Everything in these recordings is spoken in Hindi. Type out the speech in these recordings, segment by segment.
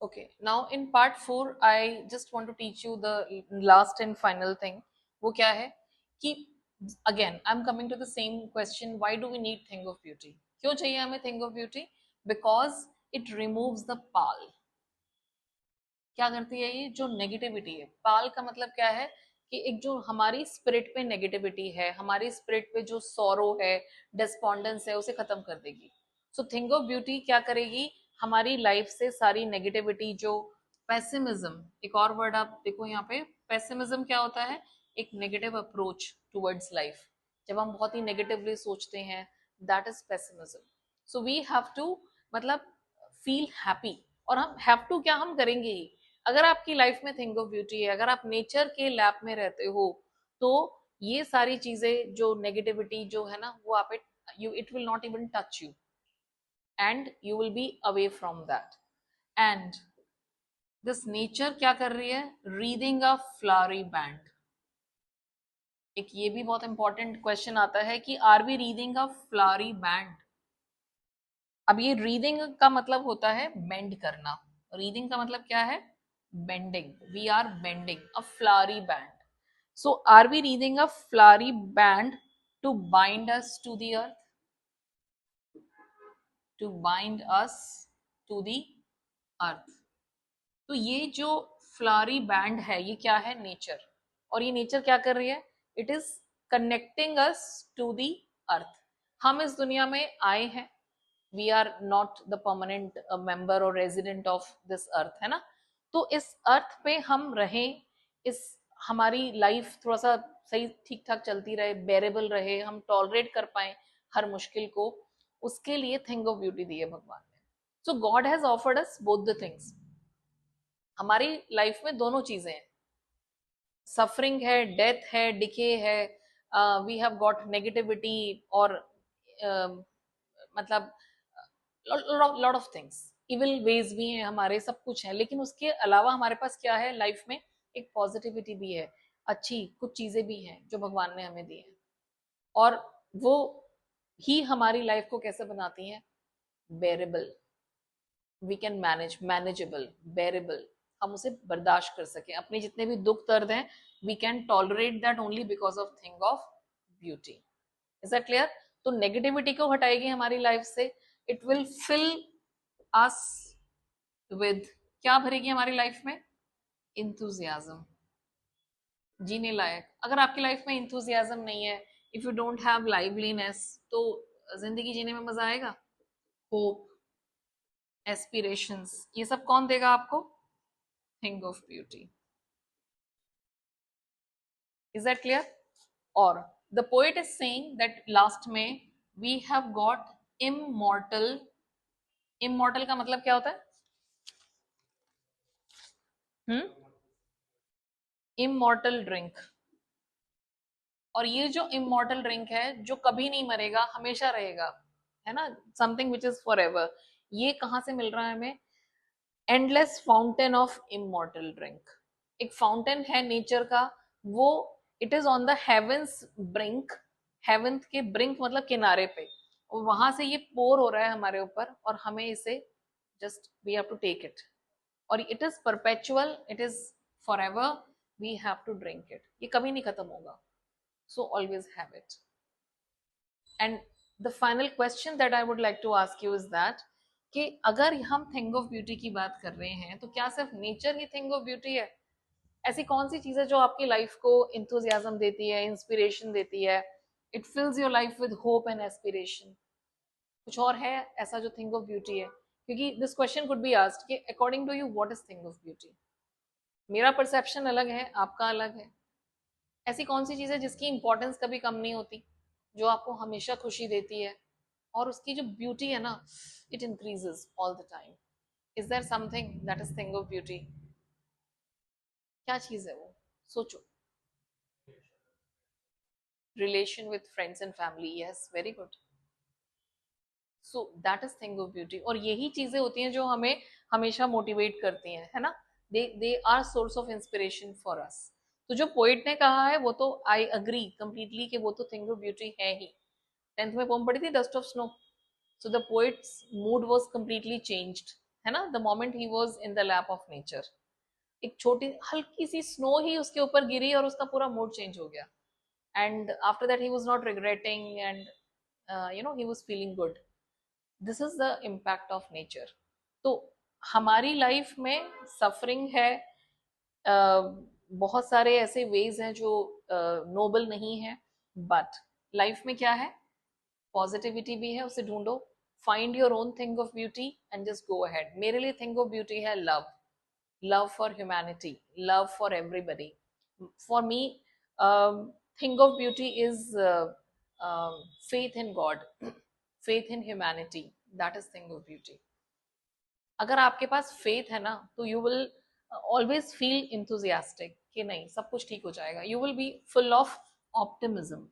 Okay, now in part 4 I just want to teach you the last and final thing. वो क्या है कि again I'm coming to the same question, why do we need thing of beauty? क्यों चाहिए हमें thing of beauty? Because it removes the pall. क्या करती है ये जो नेगेटिविटी है, पाल का मतलब क्या है कि एक जो हमारी स्पिरिट पे नेगेटिविटी है, हमारी स्पिरिट पे जो सॉरो है, डिस्पॉन्डेंस है, उसे खत्म कर देगी. सो थिंग ऑफ ब्यूटी क्या करेगी, हमारी लाइफ से सारी नेगेटिविटी जो पेसिमिज्म, एक और वर्ड आप देखो यहाँ पे, पेसिमिज्म क्या होता है, एक नेगेटिव अप्रोच टुवर्ड्स लाइफ. जब हम बहुत ही नेगेटिवली सोचते हैं, that is pessimism. So we have to मतलब फील हैप्पी. और हम हैव टू क्या, हम करेंगे ही. अगर आपकी लाइफ में थिंग ऑफ ब्यूटी है, अगर आप नेचर के लैब में रहते हो, तो ये सारी चीजें जो नेगेटिविटी जो है ना, वो आप you it will not even touch you and you will be away from that. And this nature क्या कर रही है, रीडिंग अ फ्लावरी बैंड. एक ये भी बहुत इंपॉर्टेंट क्वेश्चन आता है कि are we reading a flowery band. अब ये रीडिंग का मतलब होता है बेंड करना. रीडिंग का मतलब क्या है, bending. We are bending a flowery band. So are we reading a flowery band to bind us to the earth, to bind us to the earth. तो ये जो फ्लावरी बैंड है, ये क्या है, नेचर. और ये नेचर क्या कर रही है, it is connecting us to the earth. हम इस दुनिया में आए हैं, we are not the permanent member or resident of this earth, है ना. तो इस अर्थ पे हम रहें, इस हमारी लाइफ थोड़ा सा सही ठीक ठाक चलती रहे, बेरेबल रहे, हम टॉलरेट कर पाए हर मुश्किल को, उसके लिए थिंग ऑफ ब्यूटी दी है भगवान ने. So God has offered us both the things. हमारी लाइफ में दोनों चीजें हैं, सफरिंग है, डेथ है, डिके है, वी हैव गॉट नेगेटिविटी, और मतलब lot of things, evil ways भी हैं हमारे, सब कुछ है. लेकिन उसके अलावा हमारे पास क्या है लाइफ में, एक पॉजिटिविटी भी है, अच्छी कुछ चीजें भी हैं जो भगवान ने हमें दी हैं. और वो ही हमारी लाइफ को कैसे बनाती हैं, bearable. We can manage, manageable, bearable. हम उसे बर्दाश्त कर सकें, अपने जितने भी दुख दर्द हैं, we can tolerate that only because of thing of beauty. Is that clear? तो नेगेटिविटी को हटाएगी हमारी लाइफ से, it will fill us with, क्या भरेगी हमारी लाइफ में, इंथुजियाज्म, जीने लायक. अगर आपकी लाइफ में इंथुजियाज्म नहीं है, if you don't have liveliness, तो जिंदगी जीने में मजा आएगा? होप, एस्पिरेशंस, ये सब कौन देगा आपको, thing of beauty. Is that clear? और the poet is saying that last में we have got immortal. Immortal का मतलब क्या होता है, इमॉर्टल ड्रिंक. और ये जो इमॉर्टल ड्रिंक है, जो कभी नहीं मरेगा, हमेशा रहेगा, है ना, something which is forever, ये कहाँ से मिल रहा है हमें, endless fountain of immortal drink. एक फाउंटेन है नेचर का, वो it is on the heaven's brink. Heaven के ब्रिंक मतलब किनारे पे, और वहां से ये पोर हो रहा है हमारे ऊपर, और हमें इसे just we have to take it. और it is perpetual, it is forever, we have to drink it. ये कभी नहीं खत्म होगा. So always have it. And the final question that I would like to ask you is that कि अगर हम थिंग ऑफ ब्यूटी की बात कर रहे हैं, तो क्या सिर्फ nature he thing of beauty है? ऐसी कौन सी चीज है जो आपकी लाइफ को इंथुजियाज्म देती है, इंस्पिरेशन देती है, it fills your life with hope and aspiration? कुछ और है ऐसा जो थिंग ऑफ ब्यूटी है? क्योंकि this question could be asked कि according to you what is thing of beauty. मेरा परसेप्शन अलग है, आपका अलग है. ऐसी कौन सी चीज है जिसकी इंपॉर्टेंस कभी कम नहीं होती, जो आपको हमेशा खुशी देती है, और उसकी जो ब्यूटी है ना, it increases all the time. Is there something that is thing of beauty? क्या चीज है वो, सोचो. Relation with friends and family, yes, very good. So that is thing of beauty. और यही चीजें होती हैं जो हमें हमेशा मोटिवेट करती हैं, है ना. They are source of inspiration for us. तो जो पोइट ने कहा है, वो तो आई अग्री कंप्लीटली कि वो तो थिंग ऑफ ब्यूटी है ही. 10th में पोम पढ़ी थी, dust of snow. So the poets mood was completely changed. है ना, the moment he was in the lap of nature, एक छोटी हल्की सी स्नो ही उसके ऊपर गिरी और उसका पूरा मूड चेंज हो गया, and after that he was not regretting and he was feeling good. This is the impact of nature. तो हमारी लाइफ में सफरिंग है, बहुत सारे ऐसे वेज हैं जो नोबल नहीं है, बट लाइफ में क्या है, पॉजिटिविटी भी है, उसे ढूंढो, find your own thing of beauty and just go ahead. मेरे लिए थिंग ऑफ ब्यूटी है love, love for humanity, love for everybody. For me, thing of beauty is faith in God, faith in humanity. That is thing of beauty. अगर आपके पास फेथ है ना, तो you will always feel enthusiastic कि नहीं सब कुछ ठीक हो जाएगा. You will be full of optimism.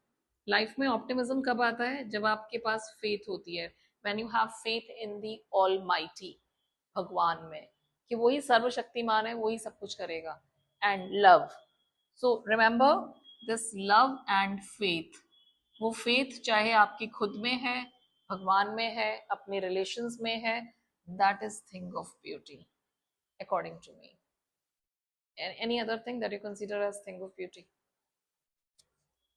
Life में ऑप्टिमिज्म कब आता है, जब आपके पास फेथ होती है. When you have faith in the almighty, भगवान में, कि वही सर्वशक्तिमान है, वही सब कुछ करेगा. And love, so remember this love and faith. वो फेथ चाहे आपकी खुद में है, भगवान में है, अपने रिलेशंस में है, that is thing of beauty according to me. Any other thing that you consider as thing of beauty?